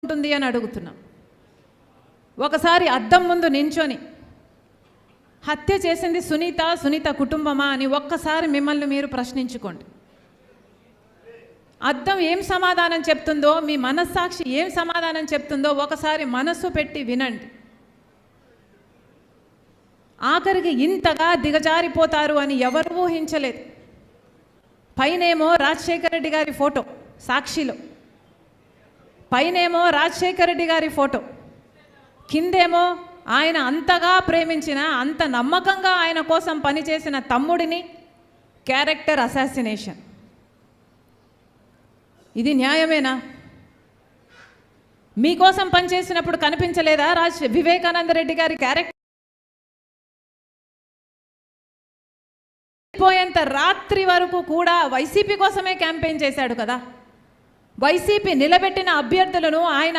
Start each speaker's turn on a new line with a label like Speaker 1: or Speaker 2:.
Speaker 1: ఉంటుంది అని అడుగుతున్నాం. ఒకసారి అద్దం ముందు నించొని హత్య చేసింది సునీత కుటుంబమా అని ఒక్కసారి మిమ్మల్ని మీరు ప్రశ్నించుకోండి. అద్దం ఏం సమాధానం చెప్తుందో, మీ మనస్సాక్షి ఏం సమాధానం చెప్తుందో ఒకసారి మనస్సు పెట్టి వినండి. ఆఖరికి ఇంతగా దిగజారిపోతారు అని ఎవరు ఊహించలేదు. పైనేమో రాజశేఖర రెడ్డి గారి ఫోటో సాక్షిలో, పైనేమో రాజశేఖర రెడ్డి గారి ఫోటో, కిందేమో ఆయన అంతగా ప్రేమించిన, అంత నమ్మకంగా ఆయన కోసం పనిచేసిన తమ్ముడిని క్యారెక్టర్ అసాసినేషన్. ఇది న్యాయమేనా? మీకోసం పనిచేసినప్పుడు కనిపించలేదా వివేకానంద రెడ్డి గారి క్యారెక్టర్? పోయేంత రాత్రి వరకు కూడా వైసీపీ కోసమే క్యాంపెయిన్ చేశాడు కదా. వైసీపీ నిలబెట్టిన అభ్యర్థులను ఆయన